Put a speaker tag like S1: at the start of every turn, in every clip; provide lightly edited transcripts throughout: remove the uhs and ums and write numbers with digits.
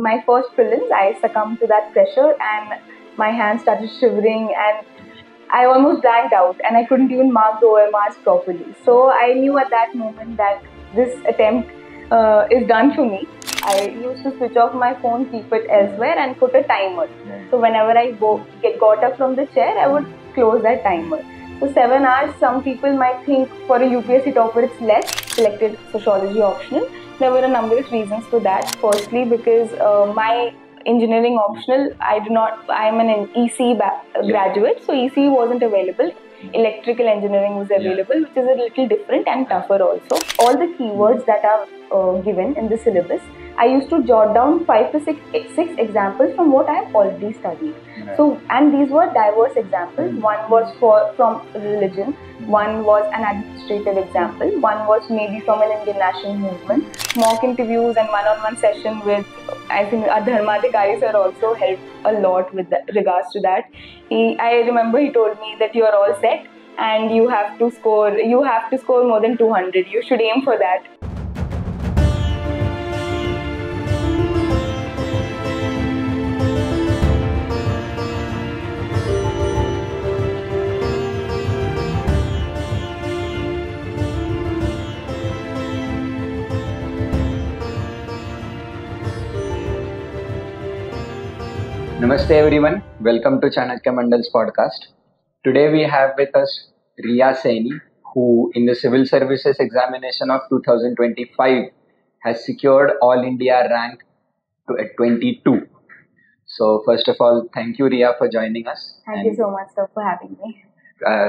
S1: my first prelims, I succumbed to that pressure and my hands started shivering and I almost blanked out and I couldn't even mark the OMRs properly. So I knew at that moment that this attempt is done for me. I used to switch off my phone, keep it elsewhere and put a timer. So whenever I got up from the chair, I would close that timer. So 7 hours, some people might think for a UPSC topper it's less. Selected Sociology Optional. There were a number of reasons for that. Firstly, because my engineering optional, I am an EC graduate, so EC wasn't available. Electrical engineering was available, which is a little different and tougher also. All the keywords that are given in the syllabus, I used to jot down 5 to 6 examples from what I have already studied. So, and these were diverse examples. One was from religion, one was an administrative example, one was maybe from an Indian national movement. Mock interviews and one-on-one session with, I think, Dharmadhikari sir also helped a lot with regards to that. I remember he told me that you are all set and you have to score more than 200. You should aim for that.
S2: Namaste everyone, welcome to Chanakya Mandal's podcast. Today we have with us Riya Saini, who in the Civil Services Examination of 2025 has secured All India rank at 22. So first of all, thank you Riya for joining us.
S1: Thank you so much sir for having me.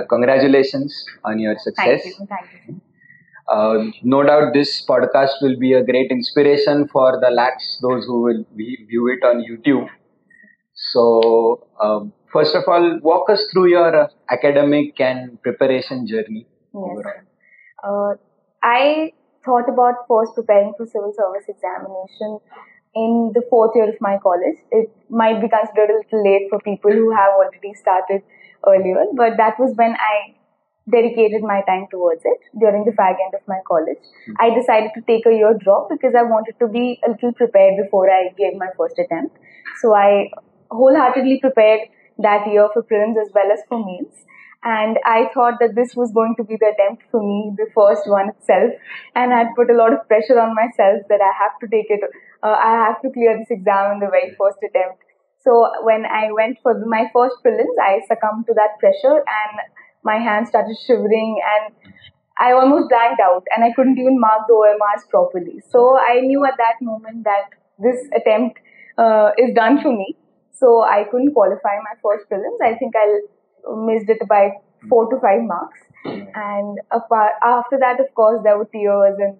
S2: Congratulations on your success.
S1: Thank you.
S2: No doubt this podcast will be a great inspiration for the lakhs, those who will view it on YouTube. So, first of all, walk us through your academic and preparation journey.
S1: Yes. I thought about first preparing for civil service examination in the 4th year of my college. It might be considered a little late for people who have already started earlier, but that was when I dedicated my time towards it during the fag end of my college. I decided to take a year drop because I wanted to be a little prepared before I gave my first attempt. So I wholeheartedly prepared that year for prelims as well as for mains, and I thought that this was going to be the attempt for me, the first one itself, and I had put a lot of pressure on myself that I have to take it, I have to clear this exam in the very first attempt. So when I went for my first prelims, I succumbed to that pressure and my hands started shivering and I almost blanked out and I couldn't even mark the OMRs properly. So I knew at that moment that this attempt is done for me. So I couldn't qualify my first prelims. I think I missed it by 4 to 5 marks. And after that, of course, there were tears and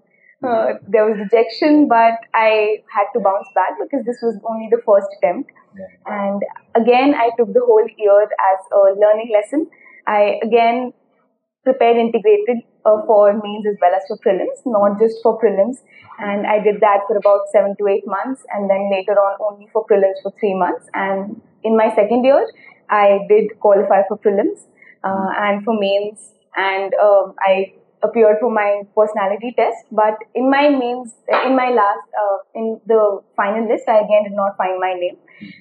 S1: there was rejection, but I had to bounce back because this was only the first attempt. And again, I took the whole year as a learning lesson. I again prepared integrated for mains as well as for prelims, not just for prelims. And I did that for about 7 to 8 months and then later on only for prelims for 3 months. And in my second year, I did qualify for prelims and for mains, and I appeared for my personality test. But in my mains, in the final list, I again did not find my name.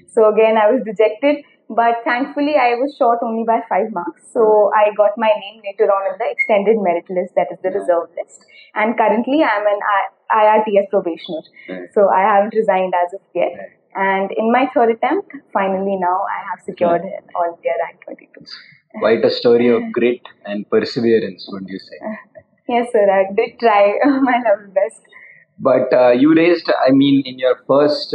S1: So again, I was dejected. But thankfully, I was short only by 5 marks. So I got my name later on in the extended merit list, that is the reserve list. And currently, I am an IRTS probationer. So I haven't resigned as of yet. And in my third attempt, finally now, I have secured All India rank 22.
S2: Quite a story of grit and perseverance, would you say?
S1: Yes, sir. I did try my level best.
S2: But you raised, in your first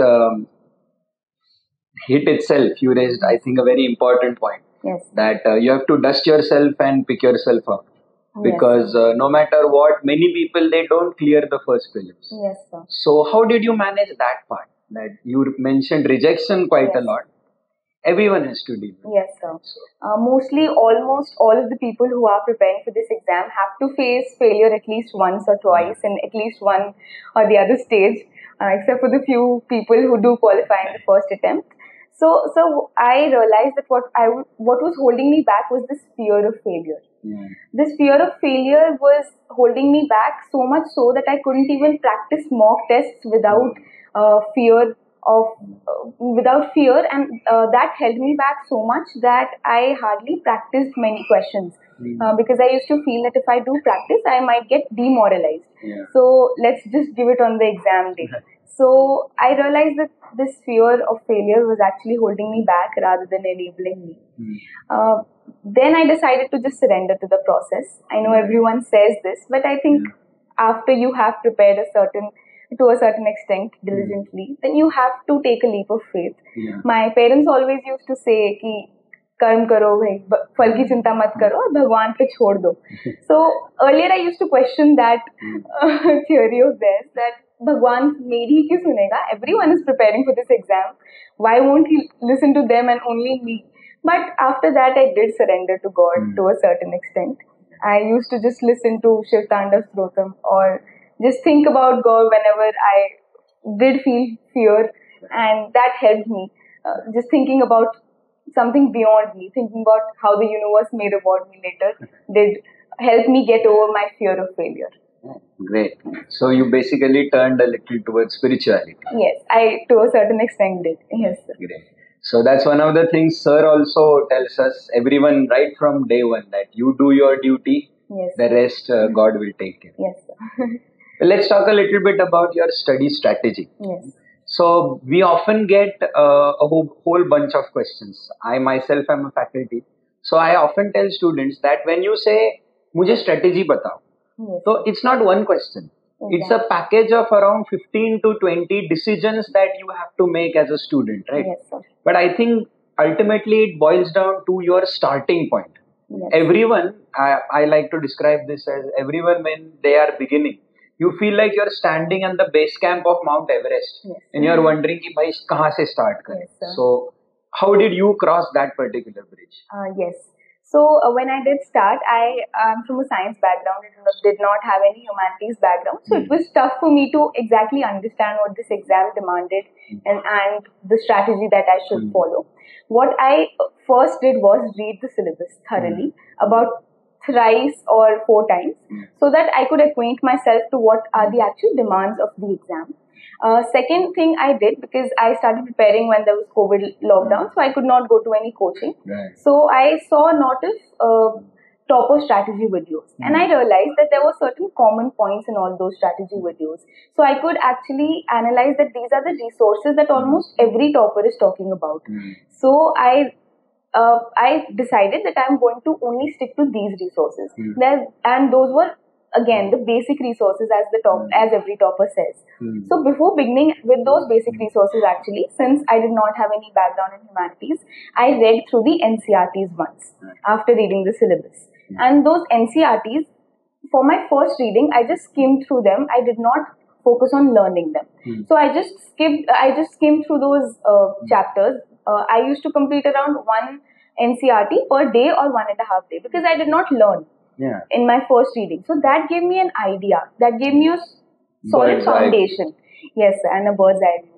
S2: hit itself, you raised, I think, a very important point.
S1: Yes.
S2: That you have to dust yourself and pick yourself up. Because no matter what, many people, they don't clear the first prelims.
S1: Yes, sir.
S2: So how did you manage that part? That you mentioned rejection quite a lot. Everyone has to deal with.
S1: Yes, sir. Mostly, almost all of the people who are preparing for this exam have to face failure at least once or twice in at least one or the other stage, except for the few people who do qualify in the first attempt. So I realized that what was holding me back was this fear of failure. This fear of failure was holding me back so much so that I couldn't even practice mock tests without fear of without fear, and that held me back so much that I hardly practiced many questions. Because I used to feel that if I do practice, I might get demoralized.
S2: Yeah.
S1: So let's just give it on the exam day. So I realized that this fear of failure was actually holding me back rather than enabling me. Then I decided to just surrender to the process. I know everyone says this, but I think after you have prepared to a certain extent diligently, then you have to take a leap of faith. My parents always used to say कि कर्म करो भाई, फल की चिंता मत करो और भगवान पे छोड़ दो. So earlier I used to question that theory of theirs, that भगवान मेरी क्यों सुनेगा? Everyone is preparing for this exam. Why won't he listen to them and only me? But after that, I did surrender to God to a certain extent. I used to just listen to Shiv Tandav Strotam or just think about God whenever I did feel fear, and that helped me. Just thinking about something beyond me, thinking about how the universe may reward me later, did help me get over my fear of failure.
S2: Great. So you basically turned a little towards spirituality.
S1: Yes, I to a certain extent did. Yes, sir.
S2: Great. So that's one of the things Sir also tells us, everyone right from day one, that you do your duty,
S1: Yes.
S2: the rest God will take care.
S1: Yes, sir.
S2: Let's talk a little bit about your study strategy.
S1: Yes.
S2: So we often get a whole bunch of questions. I myself am a faculty. So I often tell students that when you say, मुझे strategy बताओ,
S1: Yes.
S2: so it's not one question. It's a package of around 15 to 20 decisions that you have to make as a student, right?
S1: Yes, sir.
S2: But I think ultimately it boils down to your starting point.
S1: Yes.
S2: Everyone, I like to describe this as everyone when they are beginning, you feel like you're standing on the base camp of Mount Everest.
S1: Yes.
S2: And you're wondering कि भाई कहाँ से start करें.
S1: Yes, sir.
S2: So how did you cross that particular bridge?
S1: Yes. So when I did start, I am from a science background. It did not have any humanities background. So it was tough for me to exactly understand what this exam demanded and the strategy that I should follow. What I first did was read the syllabus thoroughly, about thrice or 4 times, so that I could acquaint myself to what are the actual demands of the exam. Second thing I did, because I started preparing when there was COVID lockdown, so I could not go to any coaching.
S2: Right.
S1: So I saw a lot of topper strategy videos, and I realized that there were certain common points in all those strategy videos. So I could actually analyze that these are the resources that almost every topper is talking about. So I decided that I'm going to only stick to these resources. And those were again the basic resources as every topper says. So before beginning with those basic resources, actually, since I did not have any background in humanities, I read through the NCRTs once after reading the syllabus. And those NCRTs, for my first reading, I just skimmed through them. I did not focus on learning them. So I just skimmed through those chapters. I used to complete around 1 NCRT per day or 1.5 days, because I did not learn in my first reading. So that gave me an idea. That gave me a solid foundation. Yes, and a bird's eye view.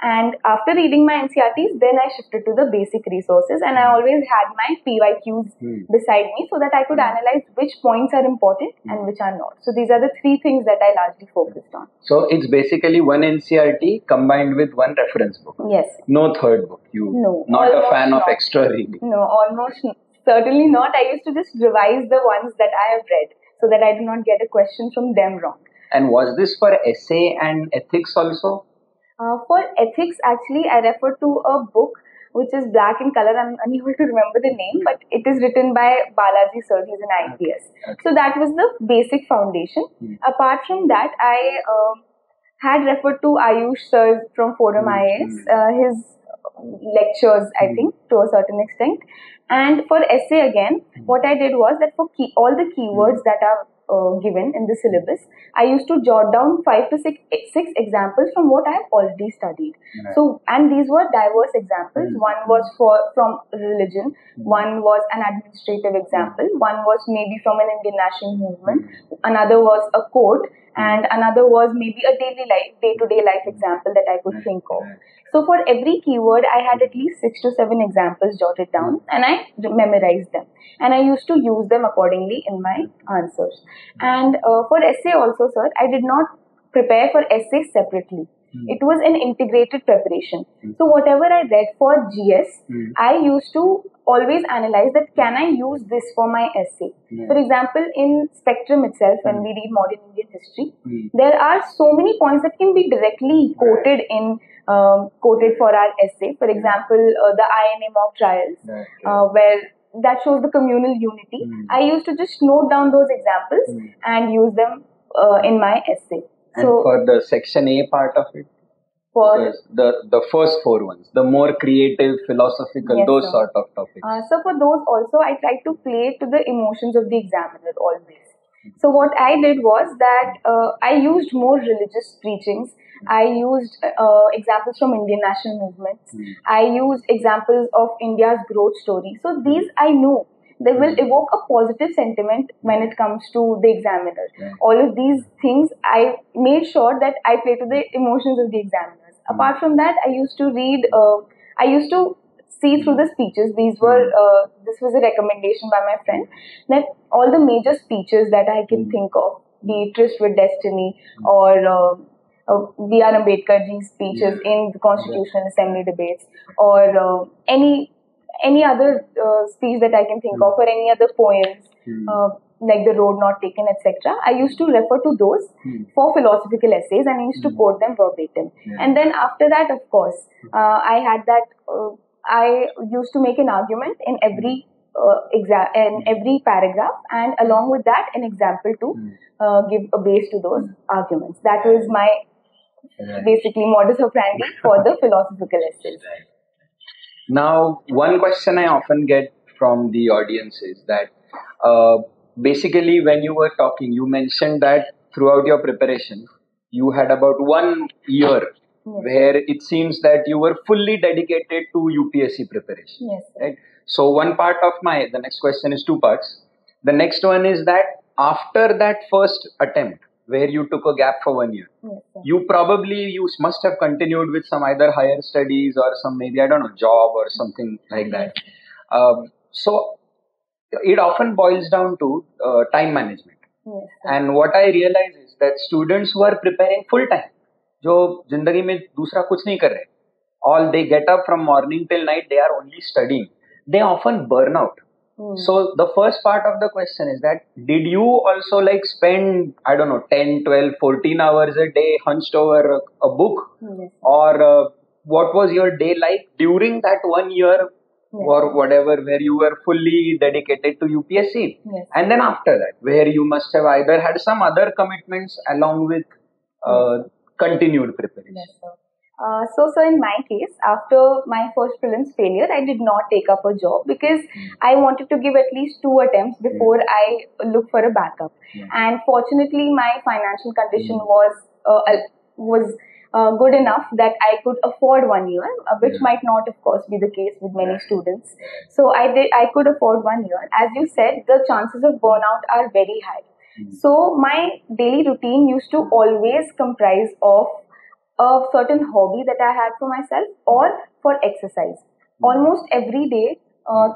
S1: And after reading my NCRTs, then I shifted to the basic resources, and I always had my PYQs beside me so that I could analyze which points are important and which are not. So these are the 3 things that I largely focused on.
S2: So it's basically 1 NCRT combined with 1 reference book.
S1: Yes.
S2: No third book.
S1: No.
S2: Not a fan
S1: not.
S2: of extra reading.
S1: No, almost certainly not. I used to just revise the ones that I have read so that I do not get a question from them wrong.
S2: And was this for essay and ethics also?
S1: For ethics, actually, I refer to a book which is black in color. I'm unable to remember the name, but it is written by Balaji Sir. He's an IPS. Okay. So that was the basic foundation. Apart from that, I had referred to Ayush Sir from Forum IAS, his lectures, I think, to a certain extent. And for essay again, what I did was that for all the keywords that are given in the syllabus, I used to jot down 5 to 6 examples from what I have already studied. So, and these were diverse examples. One was from religion, one was an administrative example, one was maybe from an Indian national movement, another was a quote, and another was maybe a day-to-day life example that I could think of. So for every keyword, I had at least 6 to 7 examples jotted down, and I memorized them. And I used to use them accordingly in my answers. And for essay also, sir, I did not prepare for essay separately. It was an integrated preparation. So whatever I read for GS, I used to always analyze that can I use this for my essay. For example, in Spectrum itself, when we read modern Indian history, there are so many points that can be directly quoted in quoted for our essay. For example, the INA mock trials, where that shows the communal unity. I used to just note down those examples and use them in my essay.
S2: And for the section A part of it, for the first four ones, the more creative, philosophical,
S1: yes,
S2: those
S1: sir.
S2: sort of topics.
S1: So for those also, I tried to play to the emotions of the examiner always. So what I did was that I used more religious preachings. I used examples from Indian national movements. I used examples of India's growth story. So these I know they will evoke a positive sentiment when it comes to the examiner. All of these things, I made sure that I play to the emotions of the examiners. Apart from that, I used to read, I used to see through the speeches. These were, this was a recommendation by my friend, that all the major speeches that I can think of, be it Tryst with Destiny or B.R. Ambedkarji's speeches in the Constitutional Assembly debates, or any other speech that I can think of, or any other poems like The Road Not Taken, etc. I used to refer to those for philosophical essays, and I used to quote them verbatim. And then after that, of course, I had that. I used to make an argument in every in every paragraph, and along with that, an example to give a base to those arguments. That was my basically modus operandi for the philosophical essays.
S2: Now, one question I often get from the audience is that basically when you were talking, you mentioned that throughout your preparation, you had about 1 year where it seems that you were fully dedicated to UPSC preparation.
S1: Yes, sir.
S2: Right? So one part of the next question is 2 parts. The next one is that after that first attempt, where you took a gap for 1 year, you must have continued with some either higher studies or some maybe, I don't know, job or something like that. So it often boils down to time management. And what I realize is that students who are preparing full time, जो जिंदगी में दूसरा कुछ नहीं कर रहे, all they get up from morning till night, they are only studying, they often burn out. So the first part of the question is that did you also like spend, I don't know, 10, 12, 14 hours a day hunched over a book? Or what was your day like during that 1 year or whatever, where you were fully dedicated to UPSC? And then after that, where you must have either had some other commitments along with continued preparation.
S1: So in my case, after my first prelims failure, I did not take up a job because I wanted to give at least 2 attempts before I look for a backup. And fortunately, my financial condition was good enough that I could afford 1 year, which might not, of course, be the case with many students. So I could afford 1 year. As you said, the chances of burnout are very high. So my daily routine used to always comprise of a certain hobby that I had for myself or for exercise. Almost every day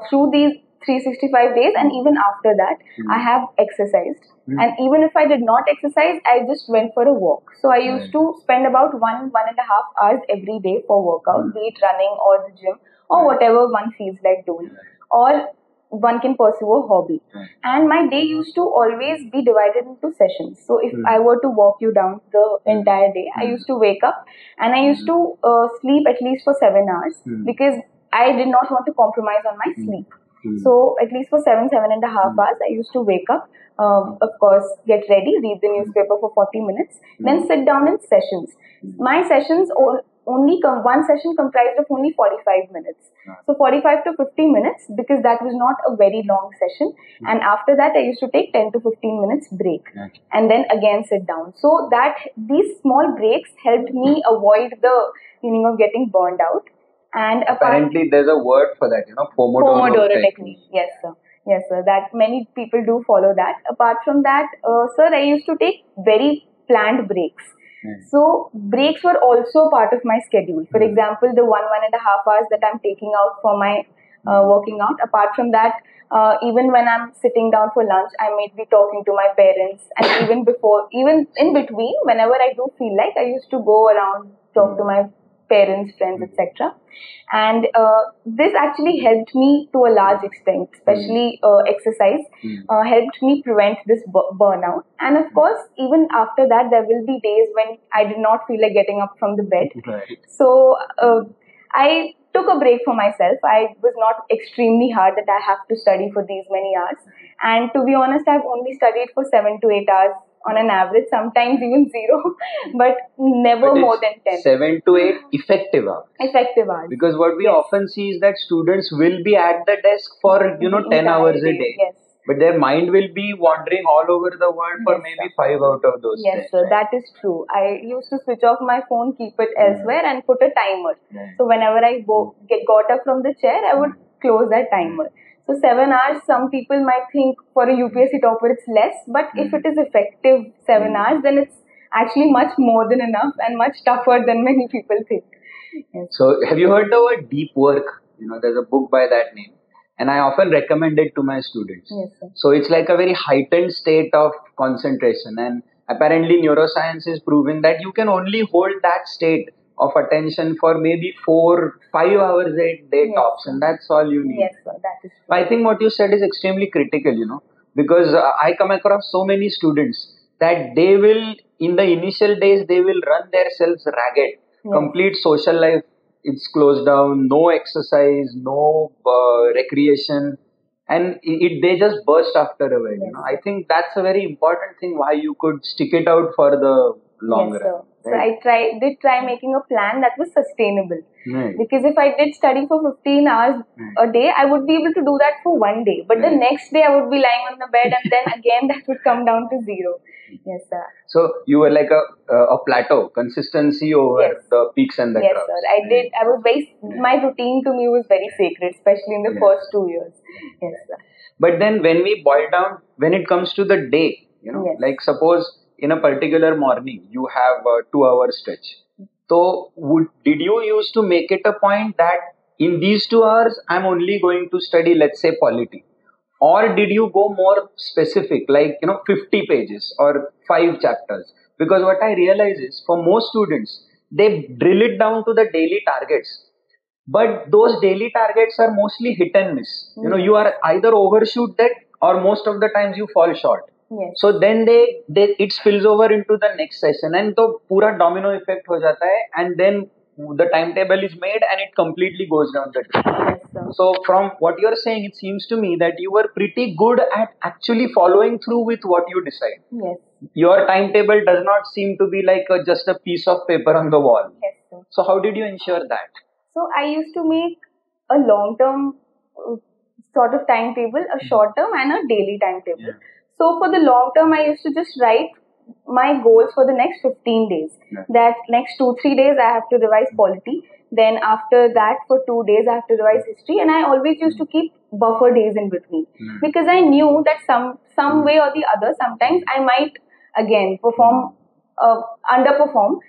S1: through these 365 days, and even after that, I have exercised. And even if I did not exercise, I just went for a walk. So I used to spend about 1.5 hours every day for workout, be it running or the gym or whatever one feels like doing. Or one can pursue a hobby. And my day used to always be divided into sessions. So if I were to walk you down the entire day, I used to wake up and I used to sleep at least for 7 hours because I did not want to compromise on my sleep. So at least for 7.5 hours, I used to wake up, of course, get ready, read the newspaper for 40 minutes, then sit down in sessions. My sessions one session comprised of only 45 minutes. So 45 to 50 minutes, because that was not a very long session. And after that, I used to take 10 to 15 minutes break and then again sit down. So that these small breaks helped me avoid the feeling of getting burned out. And
S2: apparently there's a word for that, Pomodoro
S1: technique. Yes, sir. Yes, sir. That many people do follow that. Apart from that, sir, I used to take very planned breaks. So breaks were also part of my schedule. For example, the 1.5 hours that I'm taking out for my working out. Apart from that, even when I'm sitting down for lunch, I may be talking to my parents. And even in between, whenever I do feel like, I used to go around talk to my parents, friends, etc. And this actually helped me to a large extent, especially exercise, helped me prevent this burnout. And of course, even after that, there will be days when I did not feel like getting up from the bed.
S2: Right.
S1: So I took a break for myself. I was not extremely hard that I have to study for these many hours. And to be honest, I've only studied for 7 to 8 hours on an average, sometimes even 0, but never
S2: But
S1: more
S2: it's
S1: than 10.
S2: 7 to 8 effective hours.
S1: Effective hours.
S2: Because what we
S1: Yes.
S2: often see is that students will be at the desk for,
S1: The
S2: 10
S1: entire
S2: hours a
S1: day.
S2: day.
S1: Yes.
S2: But their mind will be wandering all over the world for
S1: Yes,
S2: maybe
S1: sir.
S2: 5 out of those
S1: Yes,
S2: 10.
S1: sir,
S2: right?
S1: that is true. I used to switch off my phone, keep it elsewhere, and put a timer.
S2: Right.
S1: So whenever I got up from the chair, I would close that timer. So 7 hours, some people might think for a UPSC topper it's less, but if it is effective 7 hours, then it's actually much more than enough and much tougher than many people think. Yes.
S2: So have you heard the word deep work? There's a book by that name. And I often recommend it to my students.
S1: Yes, sir.
S2: So it's like a very heightened state of concentration. And apparently neuroscience is proving that you can only hold that state of attention for maybe 4-5 hours a day
S1: Yes,
S2: tops.
S1: sir.
S2: And that's all you need.
S1: Yes, sir, that is true.
S2: I think what you said is extremely critical, because I come across so many students that they will, in the initial days, they will run themselves ragged.
S1: Yes.
S2: Complete social life is closed down, no exercise, no recreation, and they just burst after a while.
S1: Yes.
S2: I think that's a very important thing why you could stick it out for the long
S1: Yes,
S2: run.
S1: sir. So I did try making a plan that was sustainable.
S2: Right.
S1: Because if I did study for 15 hours a day, I would be able to do that for one day. But the next day I would be lying on the bed, and then again that would come down to 0. Yes, sir.
S2: So you were like a plateau, consistency over
S1: Yes.
S2: the peaks and the
S1: Yes,
S2: troughs.
S1: sir. I did. I was my routine to me was very sacred, especially in the first 2 years. Yes, sir.
S2: But then when we boil down, when it comes to the day,
S1: Yes.
S2: like suppose in a particular morning, you have a 2-hour stretch. So did you used to make it a point that in these 2 hours, I'm only going to study, let's say, polity? Or did you go more specific, like, 50 pages or 5 chapters? Because what I realize is for most students, they drill it down to the daily targets. But those daily targets are mostly hit and miss. You are either overshoot that or most of the times you fall short.
S1: Yes.
S2: So then it spills over into the next session and the pura domino effect ho jata hai, and then the timetable is made and it completely goes down the drain.
S1: Yes, sir.
S2: So from what you're saying, it seems to me that you were pretty good at actually following through with what you decide.
S1: Yes.
S2: Your timetable does not seem to be like just a piece of paper on the wall.
S1: Yes, sir.
S2: So how did you ensure that?
S1: So I used to make a long-term sort of timetable, a short-term and a daily timetable.
S2: Yeah.
S1: So for the long-term, I used to just write my goals for the next 15 days.
S2: Yeah.
S1: That next 2-3 days I have to revise polity. Then after that for 2 days I have to revise history, and I always used to keep buffer days in between because I knew that some way or the other sometimes I might again underperform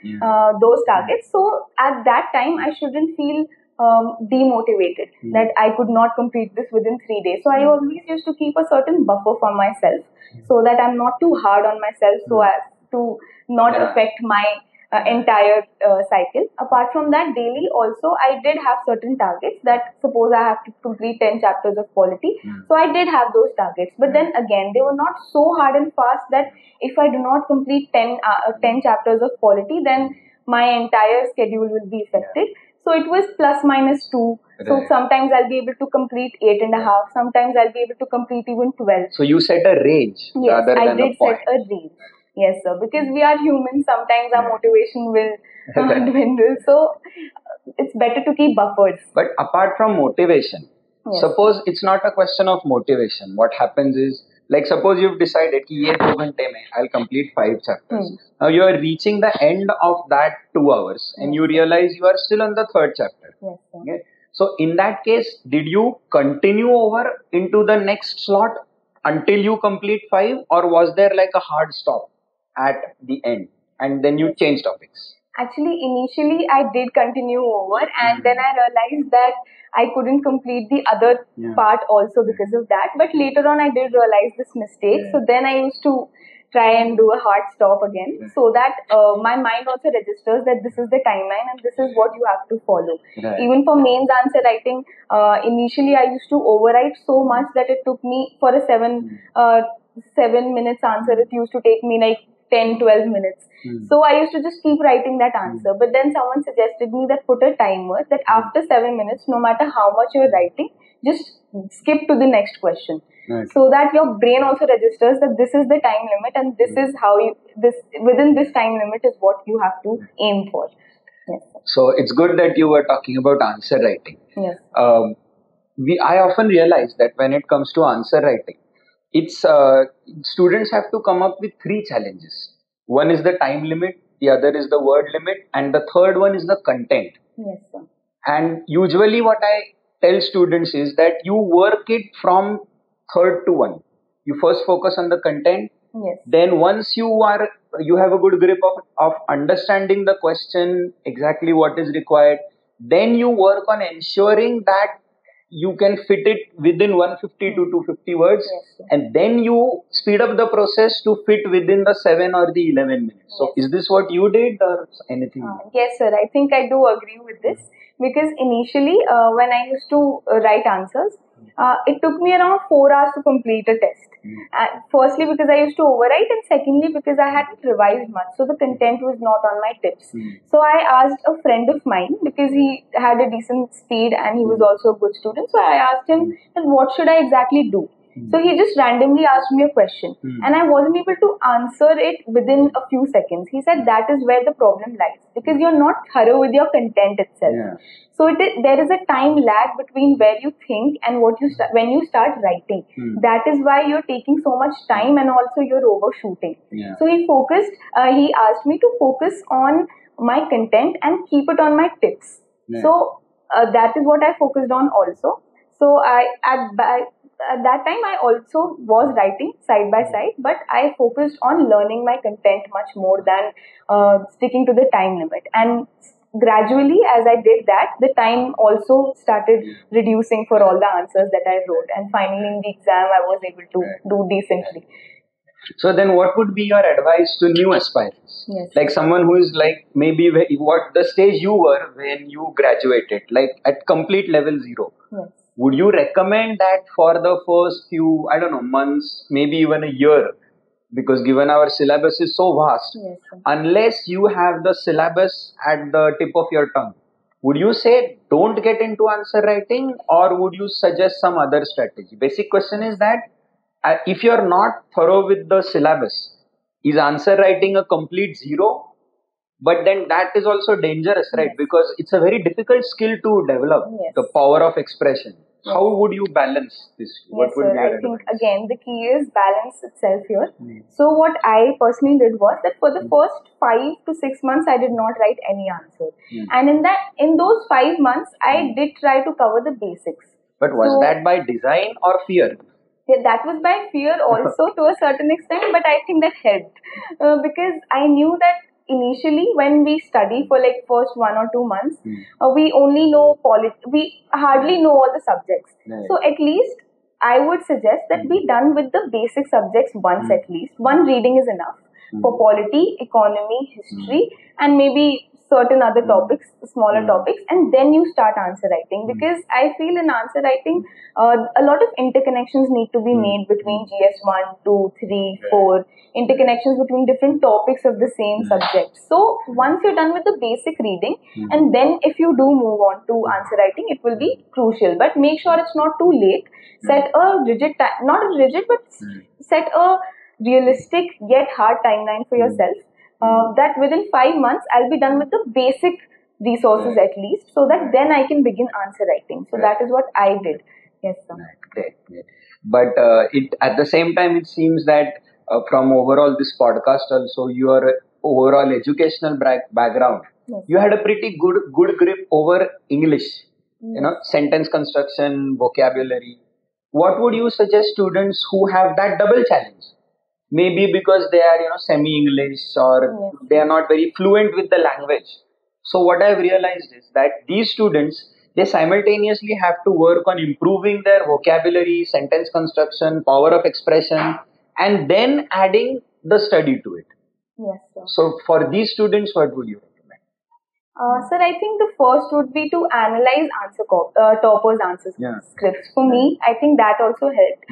S1: those targets. So at that time I shouldn't feel demotivated that I could not complete this within 3 days. So I always used to keep a certain buffer for myself so that I'm not too hard on myself so as to not affect my entire cycle. Apart from that, daily also I did have certain targets that suppose I have to complete 10 chapters of polity. So I did have those targets, but then again they were not so hard and fast that if I do not complete 10 chapters of polity, then my entire schedule will be affected. So it was plus minus 2. So sometimes I'll be able to complete 8.5. Sometimes I'll be able to complete even 12.
S2: So you set a range rather than a point.
S1: Yes, I did set a range. Yes, sir. Because we are humans, sometimes our motivation will dwindle. So it's better to keep buffers.
S2: But apart from motivation, suppose it's not a question of motivation. What happens is, like suppose you've decided कि ये 2 घंटे में I'll complete 5 chapters. Now you are reaching the end of that 2 hours and you realize you are still on the 3rd chapter.
S1: Yes, sir.
S2: Okay? So in that case, did you continue over into the next slot until you complete 5, or was there like a hard stop at the end and then you change topics?
S1: Actually, initially I did continue over, and then I realized that I couldn't complete the other part also because of that. But later on I did realize this mistake. So then I used to try and do a hard stop again, so that my mind also registers that this is the timeline and this is what you have to follow.
S2: Right.
S1: Even for mains answer writing, initially I used to overwrite so much that it took me for a 7 minutes answer, it used to take me like 10-12 minutes. So I used to just keep writing that answer. But then someone suggested me that put a timer that after 7 minutes, no matter how much you're writing, just skip to the next question.
S2: Right.
S1: So that your brain also registers that this is the time limit and this is how you, this within this time limit is what you have to aim for. Yes.
S2: So it's good that you were talking about answer writing.
S1: Yes.
S2: I often realize that when it comes to answer writing, it's students have to come up with 3 challenges. One is the time limit, the other is the word limit, and the third one is the content.
S1: Yes, sir.
S2: And usually what I tell students is that you work it from third to one. You first focus on the content.
S1: Yes.
S2: Then once you have a good grip of understanding the question, exactly what is required, then you work on ensuring that you can fit it within 150 to 250 words,
S1: Yes,
S2: and then you speed up the process to fit within the 7 or the 11 minutes. So is this what you did or anything?
S1: Yes, sir. I think I do agree with this, because initially when I used to write answers, it took me around 4 hours to complete a test. Firstly, because I used to overwrite, and secondly, because I hadn't revised much, so the content was not on my tips. So I asked a friend of mine, because he had a decent speed and he was also a good student. So I asked him that what should I exactly do. So he just randomly asked me a question, and I wasn't able to answer it within a few seconds. He said that is where the problem lies, because you're not thorough with your content itself.
S2: Yeah.
S1: So there is a time lag between where you think and what you when you start writing. That is why you're taking so much time, and also you're overshooting.
S2: Yeah.
S1: So he asked me to focus on my content and keep it on my tips.
S2: Yeah.
S1: So that is what I focused on also. So at that time I also was writing side by side, but I focused on learning my content much more than sticking to the time limit. And gradually, as I did that, the time also started reducing for all the answers that I wrote, and finally in the exam I was able to do decently.
S2: So then what would be your advice to new aspirants?
S1: Yes.
S2: Like someone who is like maybe what the stage you were when you graduated, like at complete level 0.
S1: Yes.
S2: Would you recommend that for the first few, I don't know, months, maybe even a year? Because given our syllabus is so vast,
S1: Yes, sir.
S2: unless you have the syllabus at the tip of your tongue, would you say don't get into answer writing, or would you suggest some other strategy? Basic question is that if you're not thorough with the syllabus, is answer writing a complete 0? But then that is also dangerous, right?
S1: Yes.
S2: Because it's a very difficult skill to develop,
S1: Yes.
S2: the power of expression.
S1: Yes.
S2: How would you balance this?
S1: Yes,
S2: would
S1: sir.
S2: be your
S1: I think
S2: advice?
S1: again the key is balance itself here. So what I personally did was that for the first 5 to 6 months I did not write any answer, and in those 5 months I did try to cover the basics.
S2: But was that by design or fear?
S1: Yeah, that was by fear also to a certain extent, but I think that helped because I knew that initially when we study for like first 1 or 2 months, we only know we hardly know all the subjects.
S2: Right.
S1: So at least I would suggest that be done with the basic subjects once at least. One reading is enough for polity, economy, history, and maybe certain other topics, smaller topics, and then you start answer writing. Because I feel in answer writing, a lot of interconnections need to be made between GS1, 2, 3, 4, interconnections between different topics of the same subject. So once you're done with the basic reading, and then if you do move on to answer writing, it will be crucial. But make sure it's not too late. Set a rigid, not a rigid, but set a realistic yet hard timeline for yourself. That within 5 months I'll be done with the basic resources at least, so that then I can begin answer writing. So that is what I did. Yes, sir.
S2: Great. But it at the same time it seems that from overall this podcast also, your overall educational background, you had a pretty good grip over English. You know, sentence construction, vocabulary. What would you suggest students who have that double challenge? Maybe because they are, semi-English, or they are not very fluent with the language. So what I've realized is that these students, they simultaneously have to work on improving their vocabulary, sentence construction, power of expression, and then adding the study to it.
S1: Yes, sir.
S2: So for these students, what would you recommend?
S1: Sir, I think the first would be to analyze toppers' answer scripts. For me, I think that also helped.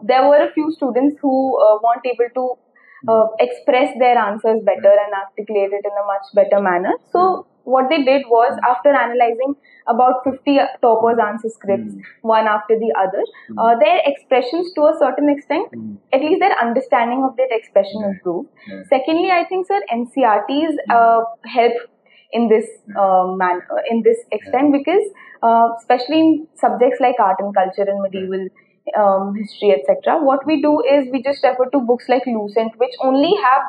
S1: There were a few students who weren't able to express their answers better and articulate it in a much better manner. So what they did was, after analyzing about 50 toppers' answer scripts, one after the other, their expressions to a certain extent, at least their understanding of that expression improved. Secondly, I think, sir, NCRTs help in this in this extent, because especially in subjects like art and culture and medieval history, etc., what we do is we just refer to books like Lucent, which only have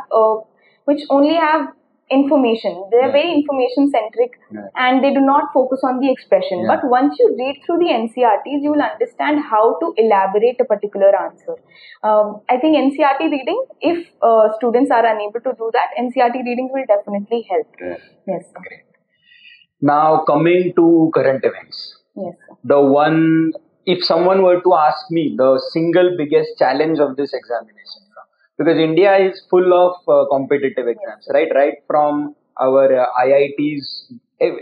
S1: information. They are very information centric, and they do not focus on the expression. But once you read through the NCRTs, you will understand how to elaborate a particular answer. I think NCRT reading, if students are unable to do that, NCRT readings will definitely help. Yes, sir.
S2: Great. Now coming to current events.
S1: Yes, sir.
S2: The one, if someone were to ask me the single biggest challenge of this examination, because India is full of competitive exams, right? Right from our IITs,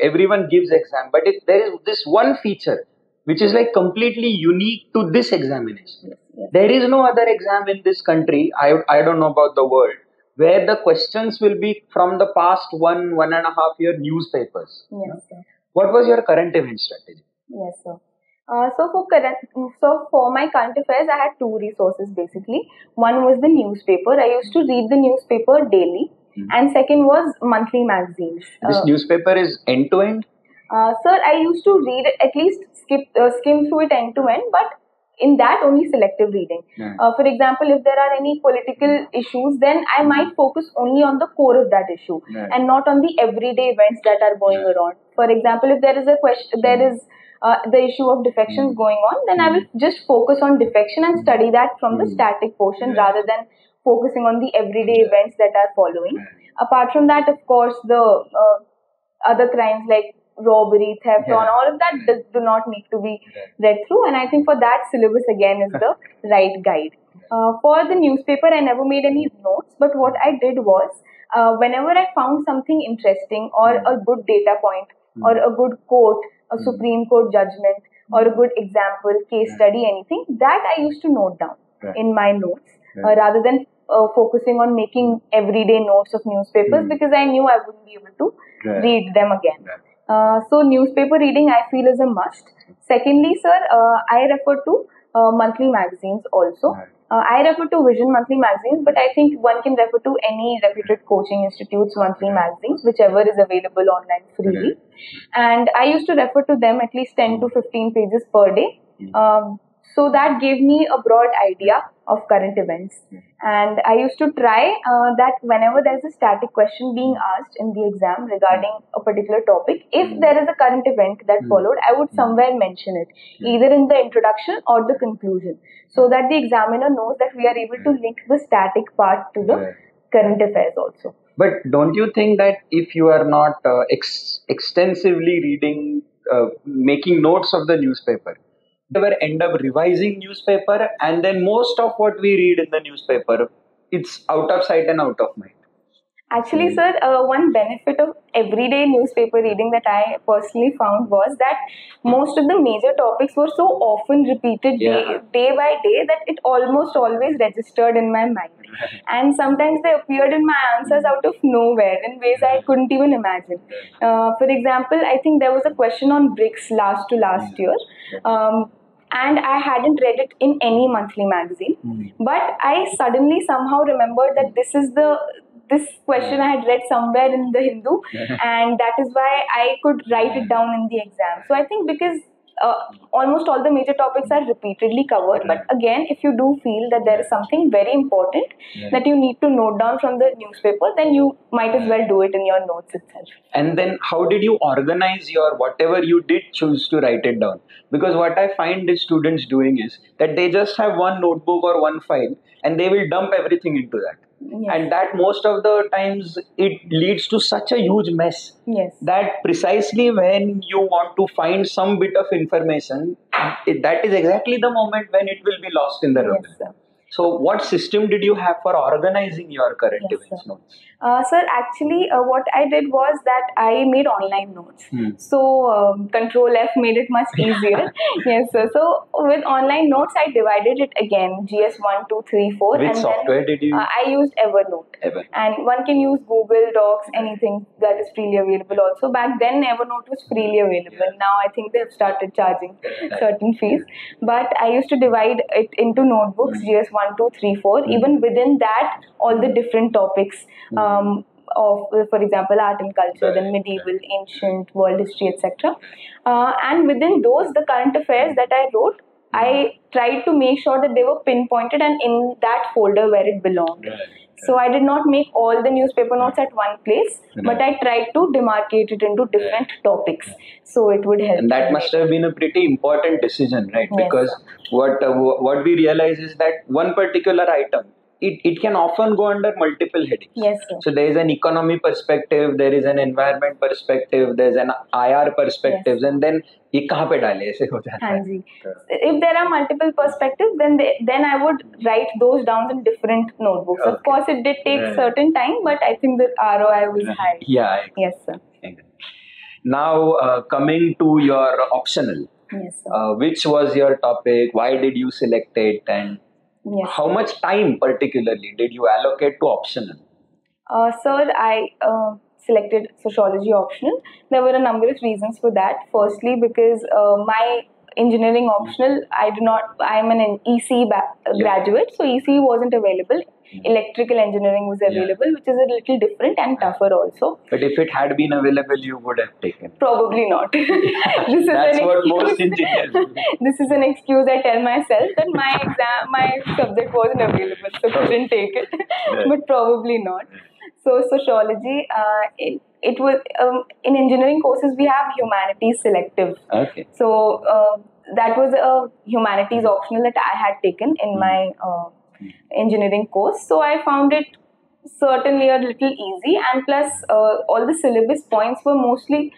S2: everyone gives exam, but there is this one feature which is like completely unique to this examination. There is no other exam in this country, I don't know about the world, where the questions will be from the past 1.5 year newspapers.
S1: Yes, sir.
S2: What was your current event strategy?
S1: Yes, sir. So for my current affairs, I had two resources basically. One was the newspaper. I used to read the newspaper daily, and second was monthly magazines.
S2: This newspaper is end to end?
S1: Sir, I used to read it, at least skim through it end to end, but in that only selective reading. For example, if there are any political issues, then I might focus only on the core of that issue and not on the everyday events that are going around. For example, if there is a question, the issue of defections going on, then I will just focus on defection and study that from the static portion rather than focusing on the everyday events that are following. Apart from that, of course, the other crimes like robbery, theft, all of that do not need to be read through, and I think for that, syllabus again is the right guide. For the newspaper, I never made any notes, but what I did was, whenever I found something interesting or a good data point or a good quote, a Supreme Court judgment or a good example, case study, anything, that I used to note down in my notes rather than focusing on making everyday notes of newspapers, because I knew I wouldn't be able to read them again. So newspaper reading, I feel, is a must. Secondly, sir, I refer to monthly magazines also. I refer to Vision monthly magazines, but I think one can refer to any reputed coaching institute's monthly magazines, whichever is available online freely. And I used to refer to them at least 10 to 15 pages per day. So that gave me a broad idea of current events. And I used to try that whenever there is a static question being asked in the exam regarding a particular topic, if there is a current event that followed, I would somewhere mention it, either in the introduction or the conclusion, so that the examiner knows that we are able to link the static part to the current affairs also.
S2: But don't you think that if you are not extensively reading, making notes of the newspaper, you ever end up revising newspaper, and then most of what we read in the newspaper, it's out of sight and out of mind?
S1: Actually, sir, one benefit of everyday newspaper reading that I personally found was that most of the major topics were so often repeated day by day that it almost always registered in my mind. And sometimes they appeared in my answers out of nowhere in ways I couldn't even imagine. For example, I think there was a question on bricks last year. And I hadn't read it in any monthly magazine. But I suddenly somehow remembered that this question I had read somewhere in the Hindu, and that is why I could write it down in the exam. So I think because almost all the major topics are repeatedly covered, but again, if you do feel that there is something very important that you need to note down from the newspaper, then you might as well do it in your notes itself.
S2: And then how did you organize your whatever you did choose to write it down? Because what I find the students doing is that they just have one notebook or one file and they will dump everything into that. And that most of the times it leads to such a huge mess that precisely when you want to find some bit of information, that is exactly the moment when it will be lost in the rubble. So, what system did you have for organizing your current
S1: Yes,
S2: events
S1: sir.
S2: notes?
S1: Sir, actually, what I did was that I made online notes. So, Control F made it much easier. Yes, sir. So, with online notes, I divided it again GS 1, 2, 3, 4.
S2: Which
S1: and
S2: software
S1: then
S2: did you use?
S1: I used Evernote. And one can use Google Docs, anything that is freely available also. Back then, Evernote was freely available. Now, I think they have started charging certain fees. But I used to divide it into notebooks, GS 1, 2, 3, 4. Even within that, all the different topics of, for example, art and culture, then medieval, ancient, world history, etc. And within those, the current affairs that I wrote, I tried to make sure that they were pinpointed and in that folder where it belonged. So I did not make all the newspaper notes at one place, but I tried to demarcate it into different topics. So it would help.
S2: And that must have been a pretty important decision, right?
S1: Yes,
S2: Because what we realize is that one particular item, it can often go under multiple headings.
S1: Yes, sir.
S2: So there is an economy perspective, there is an environment perspective, there is an IR perspective, and then ये कहाँ पे डाले ऐसे हो जाता है.
S1: हाँ जी. If there are multiple perspectives, then I would write those down in different notebooks. Of course, it did take certain time, but I think the ROI was high.
S2: Yeah.
S1: Yes, sir.
S2: Now, coming to your optional.
S1: Yes, sir.
S2: Which was your topic? Why did you select it? And how much time particularly did you allocate to optional?
S1: Sir, I selected Sociology Optional. There were a number of reasons for that. Firstly, because my engineering optional, I am an EC graduate, so EC wasn't available. Electrical engineering was available, which is a little different and tougher also.
S2: But if it had been available, you would have taken.
S1: Probably not.
S2: That's what most engineers do.
S1: This is an excuse I tell myself that my subject wasn't available, so couldn't take it. But probably not. So sociology, it was in engineering courses we have humanities selective.
S2: Okay.
S1: So that was a humanities optional that I had taken in my engineering course. So I found it certainly a little easy, and plus all the syllabus points were mostly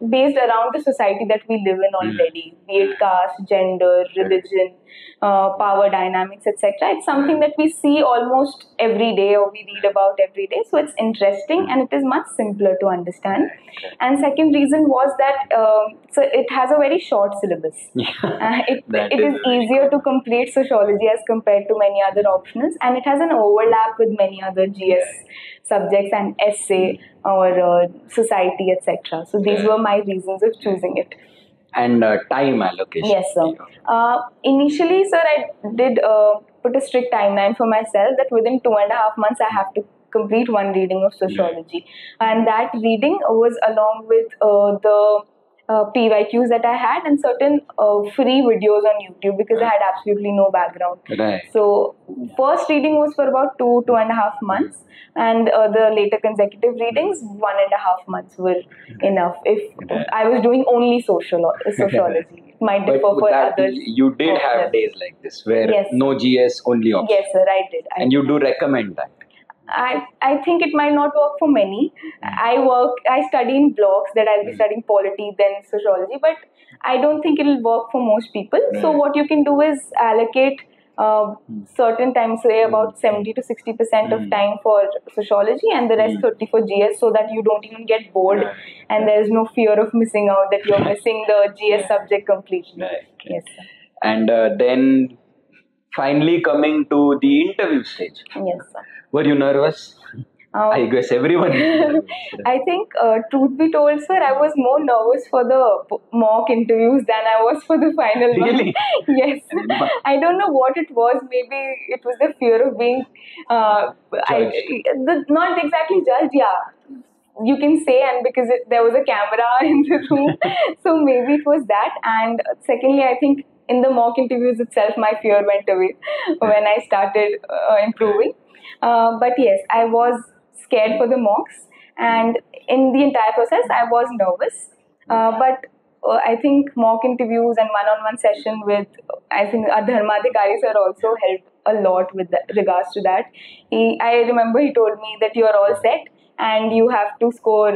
S1: based around the society that we live in already, be it caste, gender, religion, power dynamics, etc. It's something that we see almost every day or we read about every day, so it's interesting and it is much simpler to understand. And second reason was that so it has a very short syllabus. It is easier to complete sociology as compared to many other optionals, and it has an overlap with many other GS subjects and essay or society, etc. So these were my reasons of choosing it.
S2: And time allocation.
S1: Yes, sir. Initially, sir, I did put a strict timeline for myself that within 2.5 months I have to complete one reading of sociology. And that reading was along with the PYQs that I had and certain free videos on YouTube because I had absolutely no background.
S2: Right.
S1: So first reading was for about 2.5 months, and the later consecutive readings 1.5 months were enough. If I was doing only sociology, it might differ for others.
S2: You did have days like this where no GS, only option.
S1: Yes, sir, I did.
S2: And you do recommend that?
S1: I think it might not work for many. I study in blocks that I'll be studying polity, then sociology, but I don't think it'll work for most people. So what you can do is allocate certain time, say about 70 to 60% of time for sociology and the rest 30 for GS, so that you don't even get bored and there's no fear of missing out that you're missing the GS subject completely. Yes, sir.
S2: And then finally coming to the interview stage.
S1: Yes, sir.
S2: Were you nervous? I guess everyone is nervous.
S1: I think, truth be told, sir, I was more nervous for the mock interviews than I was for the final one. Yes. I don't know what it was. Maybe it was the fear of being not exactly judged, you can say, and because there was a camera in the room. So maybe it was that. And secondly, I think in the mock interviews itself, my fear went away when I started improving. But yes, I was scared for the mocks, and in the entire process, I was nervous. But I think mock interviews and one-on-one session with, I think, Dharmadhikari sir also helped a lot with regards to that. I remember he told me that you are all set. and you have to score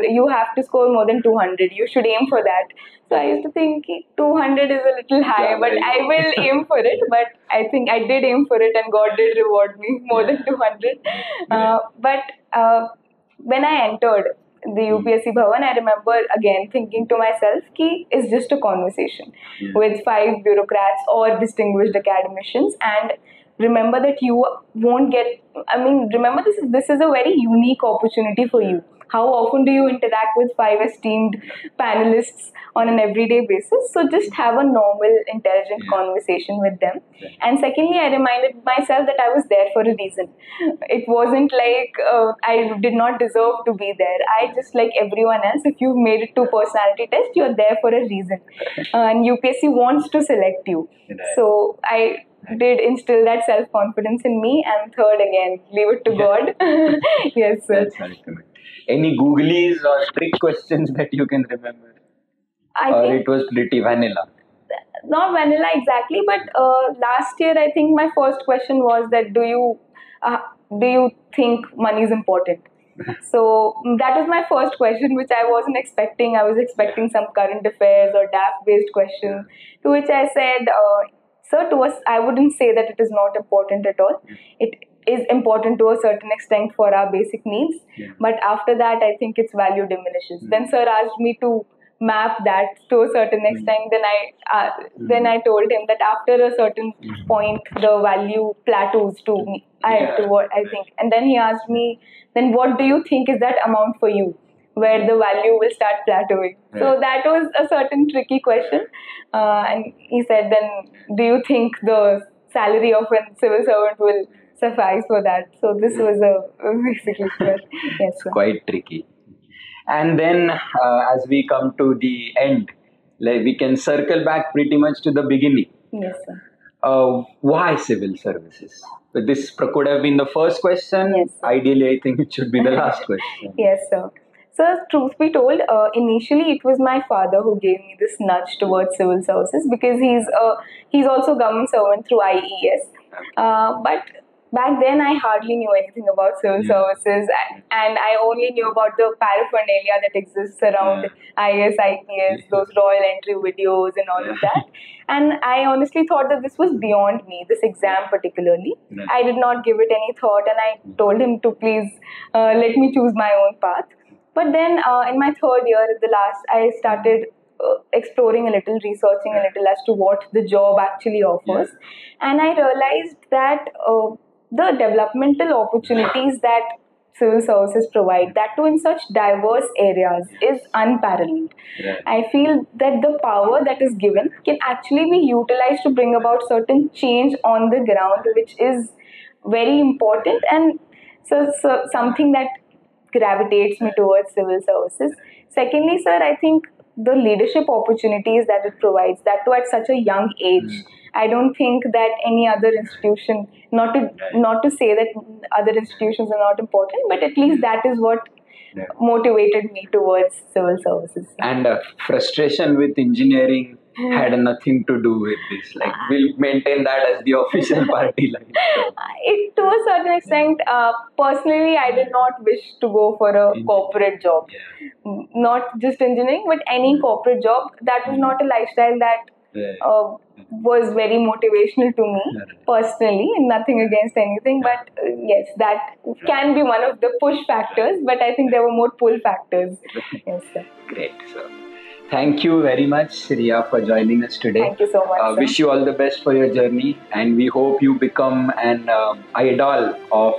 S1: more than 200. You should aim for that. So I used to think 200 is a little high, but I will aim for it. But I think I did aim for it, and God did reward me more than 200. When I entered the UPSC Bhavan, I remember again thinking to myself, ki it's just a conversation with 5 bureaucrats or distinguished academicians, and remember that you won't get. Remember this is a very unique opportunity for you. How often do you interact with 5 esteemed panelists on an everyday basis? So just have a normal, intelligent conversation with them. And secondly, I reminded myself that I was there for a reason. It wasn't like I did not deserve to be there. I just, like everyone else, if you've made it to personality test, you're there for a reason. And UPSC wants to select you. So I did instill that self-confidence in me. And third, again, leave it to God. Yes, sir.
S2: That's ultimate. Any googlies or trick questions that you can remember? Or it was pretty vanilla?
S1: Not vanilla exactly, but last year I think my first question was that do you think money is important? So that was my first question, which I wasn't expecting. I was expecting some current affairs or DAF based question, to which I said, sir, to us, I wouldn't say that it is not important at all. It is important to a certain extent for our basic needs, but after that I think its value diminishes. Then sir asked me to map that to a certain extent. Then I told him that after a certain point the value plateaus to me. To what I think. And then he asked me, then what do you think is that amount for you, where the value will start plateauing? So that was a certain tricky question. And he said, then do you think the salary of a civil servant will suffice for that? So this was basically yes, sir.
S2: Quite tricky. And then as we come to the end, like we can circle back pretty much to the beginning.
S1: Yes, sir.
S2: Why civil services? But this could have been the first question.
S1: Yes, sir.
S2: Ideally, I think it should be the last question.
S1: Yes, sir. So, truth be told, initially it was my father who gave me this nudge towards civil services, because he's also a government servant through IES. But back then I hardly knew anything about civil services, and I only knew about the paraphernalia that exists around IAS, IPS, those royal entry videos and all of that. And I honestly thought that this was beyond me, this exam particularly. I did not give it any thought, and I told him to please let me choose my own path. But then in my third year, I started exploring a little, researching a little as to what the job actually offers. And I realized that the developmental opportunities that civil services provide, that too in such diverse areas, is unparalleled. I feel that the power that is given can actually be utilized to bring about certain change on the ground, which is very important, and so something that gravitates me towards civil services. Secondly, sir, I think the leadership opportunities that it provides, that too at such a young age. I don't think that any other institution, not to say that other institutions are not important, but at least that is what motivated me towards civil services.
S2: And frustration with engineering had nothing to do with this. Like, we'll maintain that as the official party line.
S1: It, to a certain extent, personally, I did not wish to go for a corporate job. Not just engineering, but any corporate job. That was not a lifestyle that was very motivational to me personally. Nothing against anything, but yes, that can be one of the push factors, but I think there were more pull factors. Yes, sir.
S2: Great, sir. Thank you very much, Riya, for joining us today.
S1: Thank you so much.
S2: Wish you all the best for your journey, and we hope you become an idol of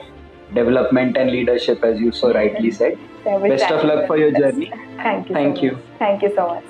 S2: development and leadership, as you so rightly said. Best of luck for your journey.
S1: Thank you.
S2: Thank you.
S1: Thank you so much.